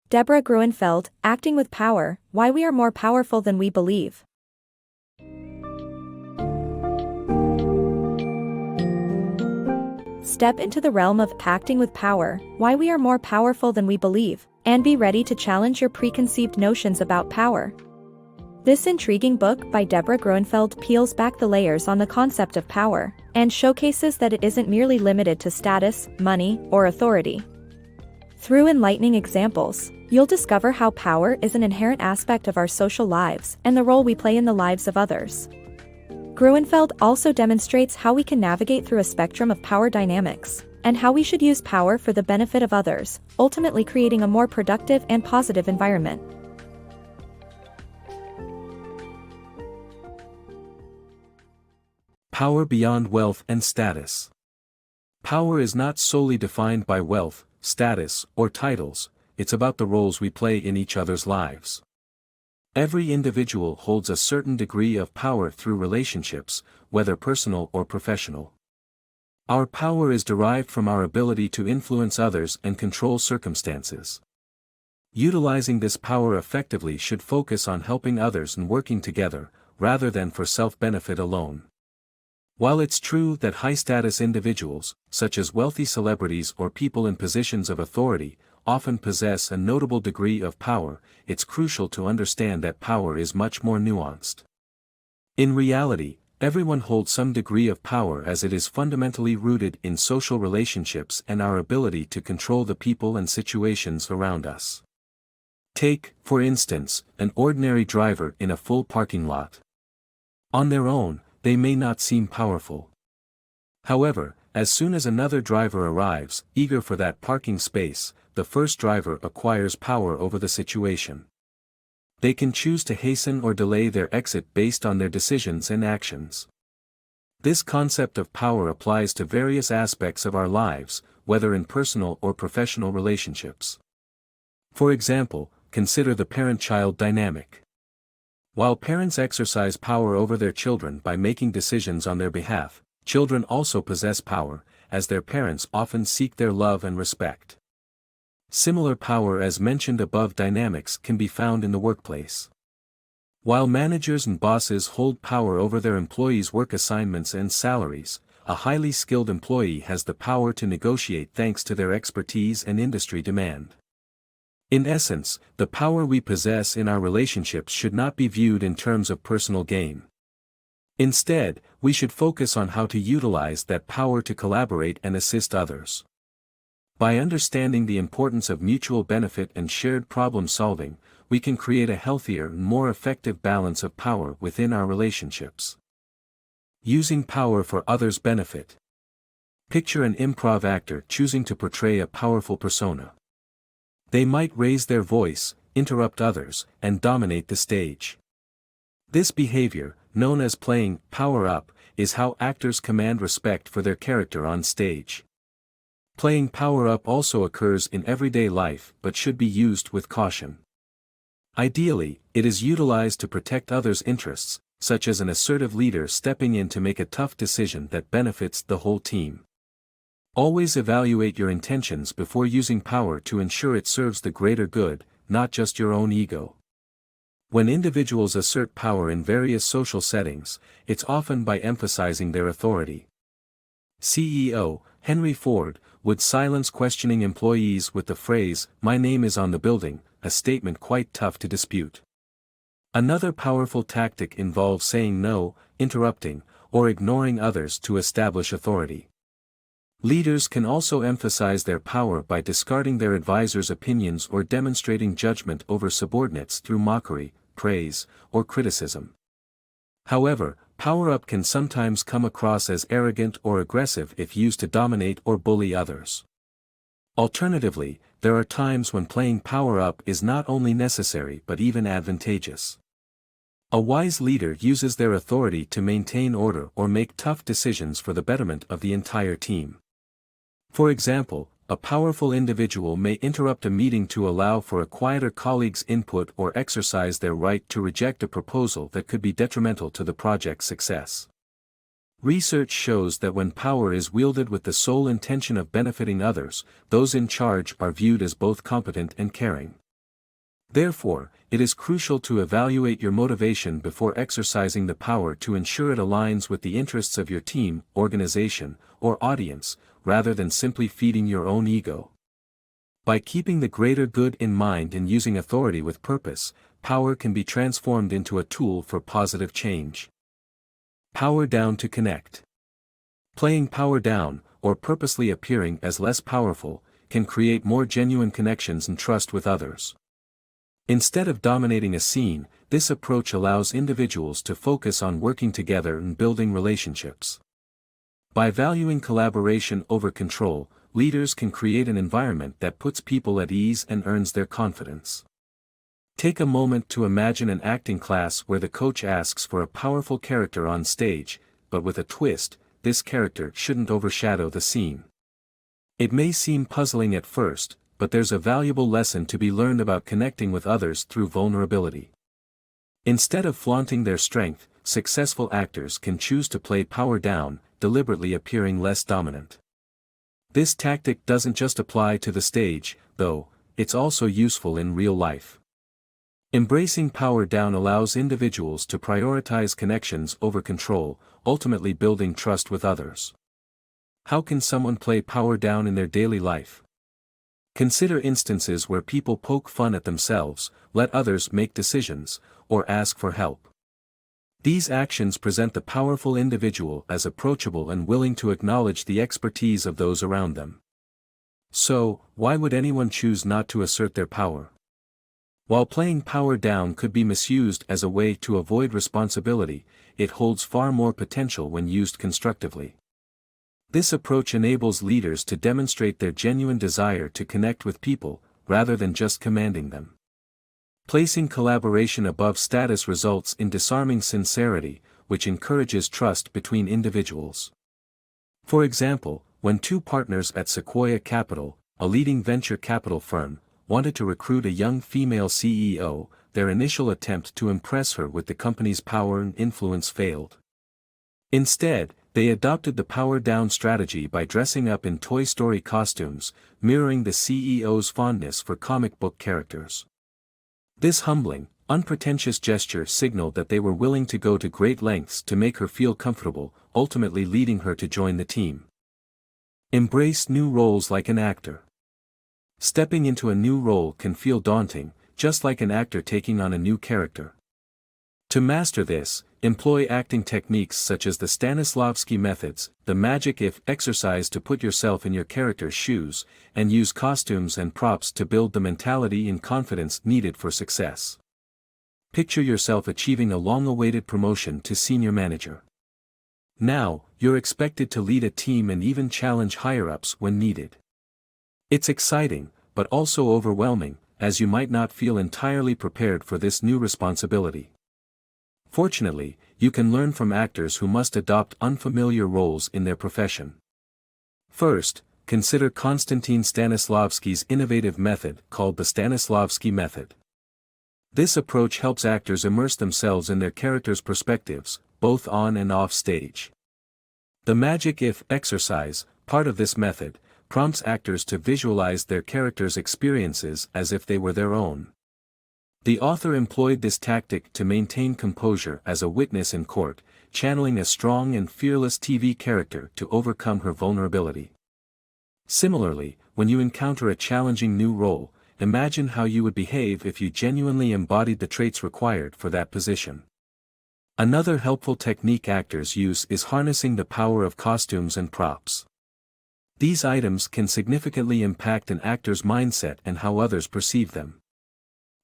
Deborah Gruenfeld, Acting with Power, Why We Are More Powerful Than We Believe. Step into the realm of acting with power, why we are more powerful than we believe, and be ready to challenge your preconceived notions about power. This intriguing book by Deborah Gruenfeld peels back the layers on the concept of power, and showcases that it isn't merely limited to status, money, or authority. Through enlightening examples, you'll discover how power is an inherent aspect of our social lives and the role we play in the lives of others. Gruenfeld also demonstrates how we can navigate through a spectrum of power dynamics, and how we should use power for the benefit of others, ultimately creating a more productive and positive environment. Power beyond wealth and status. Power is not solely defined by wealth, status, or titles, it's about the roles we play in each other's lives. Every individual holds a certain degree of power through relationships, whether personal or professional. Our power is derived from our ability to influence others and control circumstances. Utilizing this power effectively should focus on helping others and working together, rather than for self-benefit alone. While it's true that high-status individuals, such as wealthy celebrities or people in positions of authority, often possess a notable degree of power, it's crucial to understand that power is much more nuanced. In reality, everyone holds some degree of power, as it is fundamentally rooted in social relationships and our ability to control the people and situations around us. Take, for instance, an ordinary driver in a full parking lot. On their own, they may not seem powerful. However, as soon as another driver arrives, eager for that parking space, the first driver acquires power over the situation. They can choose to hasten or delay their exit based on their decisions and actions. This concept of power applies to various aspects of our lives, whether in personal or professional relationships. For example, consider the parent-child dynamic. While parents exercise power over their children by making decisions on their behalf, children also possess power, as their parents often seek their love and respect. Similar power as mentioned above dynamics can be found in the workplace. While managers and bosses hold power over their employees' work assignments and salaries, a highly skilled employee has the power to negotiate thanks to their expertise and industry demand. In essence, the power we possess in our relationships should not be viewed in terms of personal gain. Instead, we should focus on how to utilize that power to collaborate and assist others. By understanding the importance of mutual benefit and shared problem solving, we can create a healthier and more effective balance of power within our relationships. Using power for others' benefit. Picture an improv actor choosing to portray a powerful persona. They might raise their voice, interrupt others, and dominate the stage. This behavior, known as playing power up, is how actors command respect for their character on stage. Playing power up also occurs in everyday life but should be used with caution. Ideally, it is utilized to protect others' interests, such as an assertive leader stepping in to make a tough decision that benefits the whole team. Always evaluate your intentions before using power to ensure it serves the greater good, not just your own ego. When individuals assert power in various social settings, it's often by emphasizing their authority. CEO Henry Ford would silence questioning employees with the phrase, "My name is on the building," a statement quite tough to dispute. Another powerful tactic involves saying no, interrupting, or ignoring others to establish authority. Leaders can also emphasize their power by discarding their advisors' opinions or demonstrating judgment over subordinates through mockery, praise, or criticism. However, power-up can sometimes come across as arrogant or aggressive if used to dominate or bully others. Alternatively, there are times when playing power-up is not only necessary but even advantageous. A wise leader uses their authority to maintain order or make tough decisions for the betterment of the entire team. For example, a powerful individual may interrupt a meeting to allow for a quieter colleague's input or exercise their right to reject a proposal that could be detrimental to the project's success. Research shows that when power is wielded with the sole intention of benefiting others, those in charge are viewed as both competent and caring. Therefore, it is crucial to evaluate your motivation before exercising the power to ensure it aligns with the interests of your team, organization, or audience, rather than simply feeding your own ego. By keeping the greater good in mind and using authority with purpose, power can be transformed into a tool for positive change. Power down to connect. Playing power down, or purposely appearing as less powerful, can create more genuine connections and trust with others. Instead of dominating a scene, this approach allows individuals to focus on working together and building relationships. By valuing collaboration over control, leaders can create an environment that puts people at ease and earns their confidence. Take a moment to imagine an acting class where the coach asks for a powerful character on stage, but with a twist, this character shouldn't overshadow the scene. It may seem puzzling at first, but there's a valuable lesson to be learned about connecting with others through vulnerability. Instead of flaunting their strength, successful actors can choose to play power down, deliberately appearing less dominant. This tactic doesn't just apply to the stage, though, it's also useful in real life. Embracing power down allows individuals to prioritize connections over control, ultimately building trust with others. How can someone play power down in their daily life? Consider instances where people poke fun at themselves, let others make decisions, or ask for help. These actions present the powerful individual as approachable and willing to acknowledge the expertise of those around them. So, why would anyone choose not to assert their power? While playing power down could be misused as a way to avoid responsibility, it holds far more potential when used constructively. This approach enables leaders to demonstrate their genuine desire to connect with people, rather than just commanding them. Placing collaboration above status results in disarming sincerity, which encourages trust between individuals. For example, when two partners at Sequoia Capital, a leading venture capital firm, wanted to recruit a young female CEO, their initial attempt to impress her with the company's power and influence failed. Instead, they adopted the power-down strategy by dressing up in Toy Story costumes, mirroring the CEO's fondness for comic book characters. This humbling, unpretentious gesture signaled that they were willing to go to great lengths to make her feel comfortable, ultimately leading her to join the team. Embrace new roles like an actor. Stepping into a new role can feel daunting, just like an actor taking on a new character. To master this, employ acting techniques such as the Stanislavski methods, the magic if exercise to put yourself in your character's shoes, and use costumes and props to build the mentality and confidence needed for success. Picture yourself achieving a long-awaited promotion to senior manager. Now, you're expected to lead a team and even challenge higher-ups when needed. It's exciting, but also overwhelming, as you might not feel entirely prepared for this new responsibility. Fortunately, you can learn from actors who must adopt unfamiliar roles in their profession. First, consider Konstantin Stanislavski's innovative method called the Stanislavski method. This approach helps actors immerse themselves in their characters' perspectives, both on and off stage. The magic if exercise, part of this method, prompts actors to visualize their characters' experiences as if they were their own. The author employed this tactic to maintain composure as a witness in court, channeling a strong and fearless TV character to overcome her vulnerability. Similarly, when you encounter a challenging new role, imagine how you would behave if you genuinely embodied the traits required for that position. Another helpful technique actors use is harnessing the power of costumes and props. These items can significantly impact an actor's mindset and how others perceive them.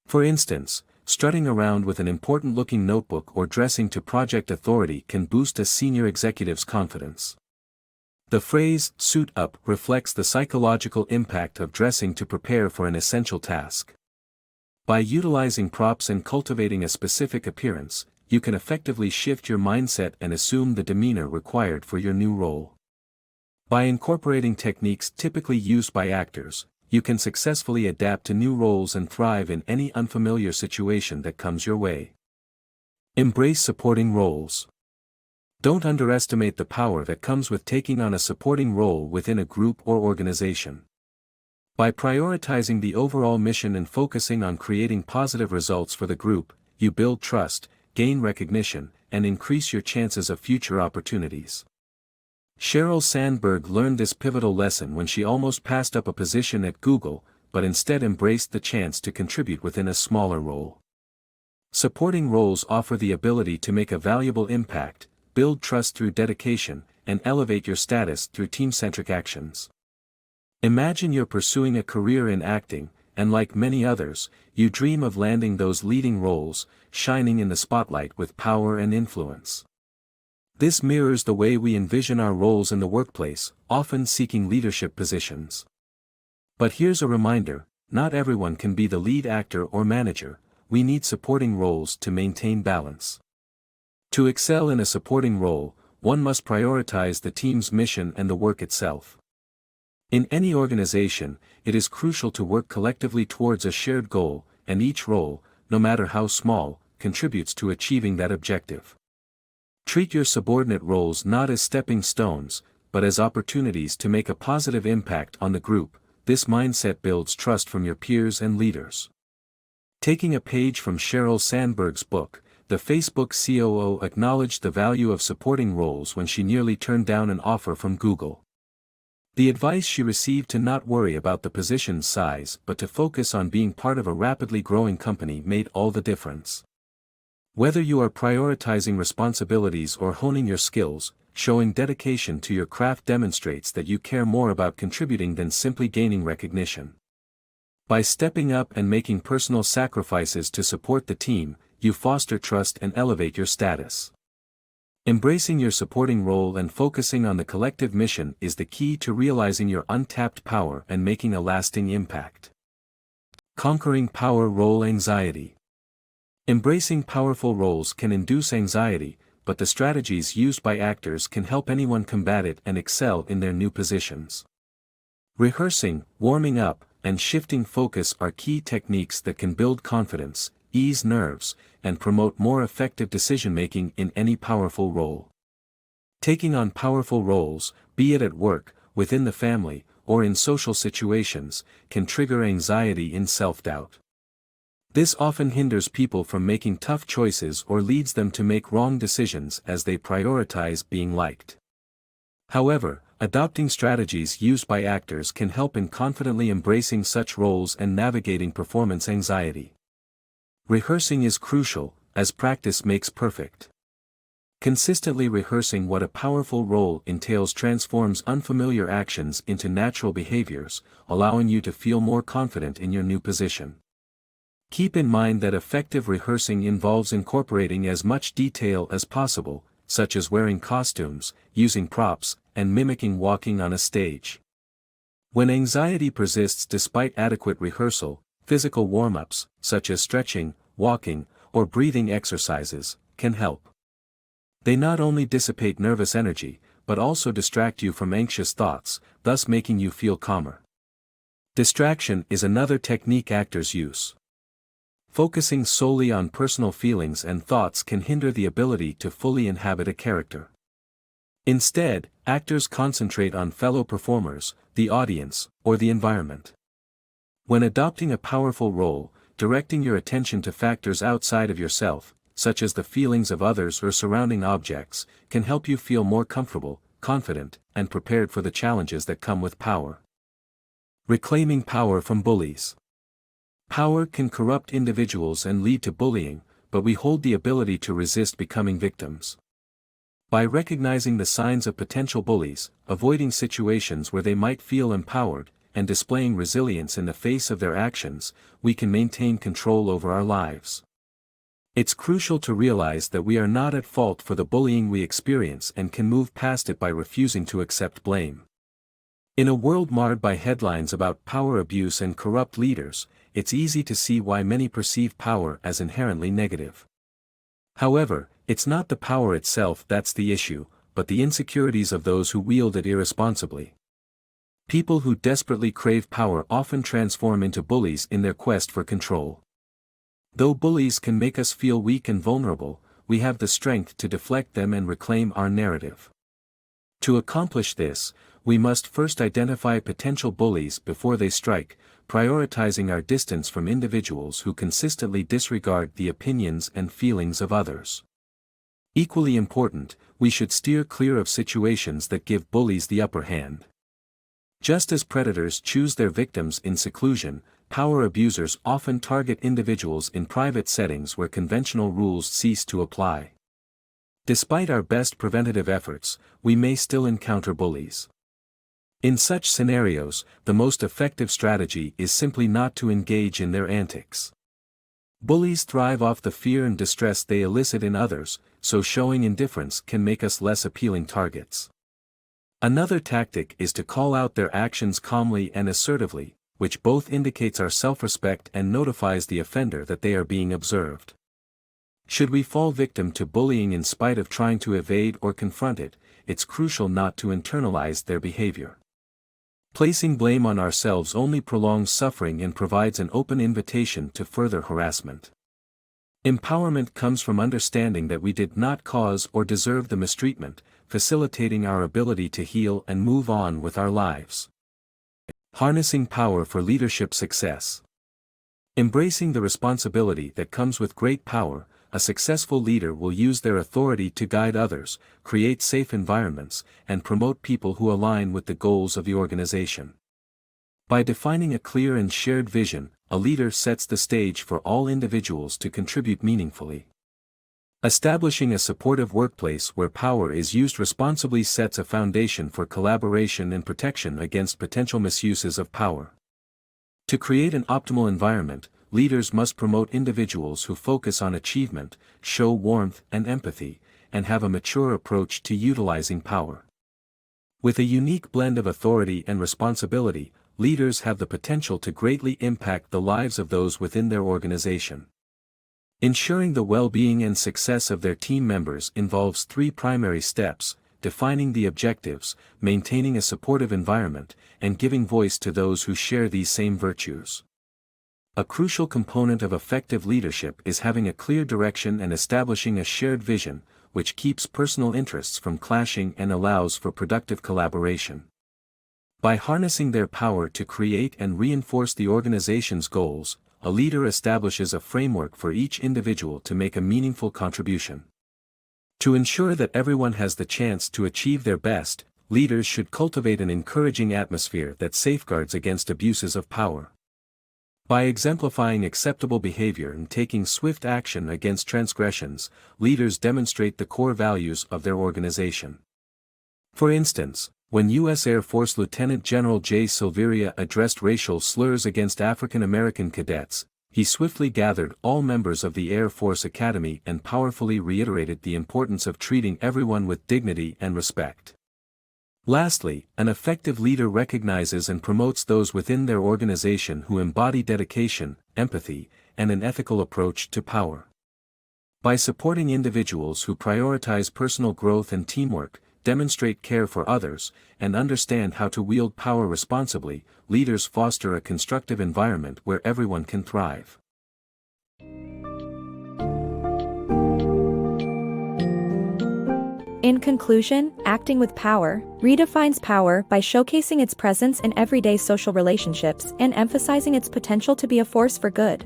For instance, strutting around with an important-looking notebook or dressing to project authority can boost a senior executive's confidence. The phrase, "suit up," reflects the psychological impact of dressing to prepare for an essential task. By utilizing props and cultivating a specific appearance, you can effectively shift your mindset and assume the demeanor required for your new role. By incorporating techniques typically used by actors, you can successfully adapt to new roles and thrive in any unfamiliar situation that comes your way. Embrace supporting roles. Don't underestimate the power that comes with taking on a supporting role within a group or organization. By prioritizing the overall mission and focusing on creating positive results for the group, you build trust, gain recognition, and increase your chances of future opportunities. Sheryl Sandberg learned this pivotal lesson when she almost passed up a position at Google, but instead embraced the chance to contribute within a smaller role. Supporting roles offer the ability to make a valuable impact, build trust through dedication, and elevate your status through team-centric actions. Imagine you're pursuing a career in acting, and like many others, you dream of landing those leading roles, shining in the spotlight with power and influence. This mirrors the way we envision our roles in the workplace, often seeking leadership positions. But here's a reminder, not everyone can be the lead actor or manager, we need supporting roles to maintain balance. To excel in a supporting role, one must prioritize the team's mission and the work itself. In any organization, it is crucial to work collectively towards a shared goal, and each role, no matter how small, contributes to achieving that objective. Treat your subordinate roles not as stepping stones, but as opportunities to make a positive impact on the group. This mindset builds trust from your peers and leaders. Taking a page from Sheryl Sandberg's book, the Facebook COO acknowledged the value of supporting roles when she nearly turned down an offer from Google. The advice she received to not worry about the position's size but to focus on being part of a rapidly growing company made all the difference. Whether you are prioritizing responsibilities or honing your skills, showing dedication to your craft demonstrates that you care more about contributing than simply gaining recognition. By stepping up and making personal sacrifices to support the team, you foster trust and elevate your status. Embracing your supporting role and focusing on the collective mission is the key to realizing your untapped power and making a lasting impact. Conquering power role anxiety. Embracing powerful roles can induce anxiety, but the strategies used by actors can help anyone combat it and excel in their new positions. Rehearsing, warming up, and shifting focus are key techniques that can build confidence, ease nerves, and promote more effective decision-making in any powerful role. Taking on powerful roles, be it at work, within the family, or in social situations, can trigger anxiety and self-doubt. This often hinders people from making tough choices or leads them to make wrong decisions as they prioritize being liked. However, adopting strategies used by actors can help in confidently embracing such roles and navigating performance anxiety. Rehearsing is crucial, as practice makes perfect. Consistently rehearsing what a powerful role entails transforms unfamiliar actions into natural behaviors, allowing you to feel more confident in your new position. Keep in mind that effective rehearsing involves incorporating as much detail as possible, such as wearing costumes, using props, and mimicking walking on a stage. When anxiety persists despite adequate rehearsal, physical warm-ups, such as stretching, walking, or breathing exercises, can help. They not only dissipate nervous energy, but also distract you from anxious thoughts, thus making you feel calmer. Distraction is another technique actors use. Focusing solely on personal feelings and thoughts can hinder the ability to fully inhabit a character. Instead, actors concentrate on fellow performers, the audience, or the environment. When adopting a powerful role, directing your attention to factors outside of yourself, such as the feelings of others or surrounding objects, can help you feel more comfortable, confident, and prepared for the challenges that come with power. Reclaiming power from bullies. Power can corrupt individuals and lead to bullying, but we hold the ability to resist becoming victims. By recognizing the signs of potential bullies, avoiding situations where they might feel empowered, and displaying resilience in the face of their actions, we can maintain control over our lives. It's crucial to realize that we are not at fault for the bullying we experience and can move past it by refusing to accept blame. In a world marred by headlines about power abuse and corrupt leaders, it's easy to see why many perceive power as inherently negative. However, it's not the power itself that's the issue, but the insecurities of those who wield it irresponsibly. People who desperately crave power often transform into bullies in their quest for control. Though bullies can make us feel weak and vulnerable, we have the strength to deflect them and reclaim our narrative. To accomplish this, we must first identify potential bullies before they strike, prioritizing our distance from individuals who consistently disregard the opinions and feelings of others. Equally important, we should steer clear of situations that give bullies the upper hand. Just as predators choose their victims in seclusion, power abusers often target individuals in private settings where conventional rules cease to apply. Despite our best preventative efforts, we may still encounter bullies. In such scenarios, the most effective strategy is simply not to engage in their antics. Bullies thrive off the fear and distress they elicit in others, so showing indifference can make us less appealing targets. Another tactic is to call out their actions calmly and assertively, which both indicates our self-respect and notifies the offender that they are being observed. Should we fall victim to bullying in spite of trying to evade or confront it, it's crucial not to internalize their behavior. Placing blame on ourselves only prolongs suffering and provides an open invitation to further harassment. Empowerment comes from understanding that we did not cause or deserve the mistreatment, facilitating our ability to heal and move on with our lives. Harnessing power for leadership success. Embracing the responsibility that comes with great power, a successful leader will use their authority to guide others, create safe environments, and promote people who align with the goals of the organization. By defining a clear and shared vision, a leader sets the stage for all individuals to contribute meaningfully. Establishing a supportive workplace where power is used responsibly sets a foundation for collaboration and protection against potential misuses of power. To create an optimal environment, leaders must promote individuals who focus on achievement, show warmth and empathy, and have a mature approach to utilizing power. With a unique blend of authority and responsibility, leaders have the potential to greatly impact the lives of those within their organization. Ensuring the well-being and success of their team members involves three primary steps: defining the objectives, maintaining a supportive environment, and giving voice to those who share these same virtues. A crucial component of effective leadership is having a clear direction and establishing a shared vision, which keeps personal interests from clashing and allows for productive collaboration. By harnessing their power to create and reinforce the organization's goals, a leader establishes a framework for each individual to make a meaningful contribution. To ensure that everyone has the chance to achieve their best, leaders should cultivate an encouraging atmosphere that safeguards against abuses of power. By exemplifying acceptable behavior and taking swift action against transgressions, leaders demonstrate the core values of their organization. For instance, when U.S. Air Force Lieutenant General J. Silveria addressed racial slurs against African American cadets, he swiftly gathered all members of the Air Force Academy and powerfully reiterated the importance of treating everyone with dignity and respect. Lastly, an effective leader recognizes and promotes those within their organization who embody dedication, empathy, and an ethical approach to power. By supporting individuals who prioritize personal growth and teamwork, demonstrate care for others, and understand how to wield power responsibly, leaders foster a constructive environment where everyone can thrive. In conclusion, Acting with Power redefines power by showcasing its presence in everyday social relationships and emphasizing its potential to be a force for good.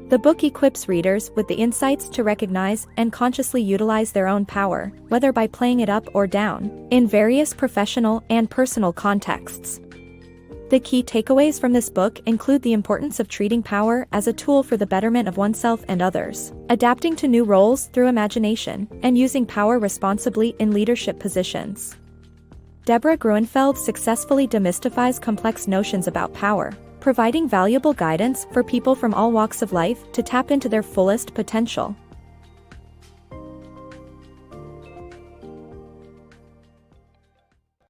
The book equips readers with the insights to recognize and consciously utilize their own power, whether by playing it up or down, in various professional and personal contexts. The key takeaways from this book include the importance of treating power as a tool for the betterment of oneself and others, adapting to new roles through imagination, and using power responsibly in leadership positions. Deborah Gruenfeld successfully demystifies complex notions about power, providing valuable guidance for people from all walks of life to tap into their fullest potential.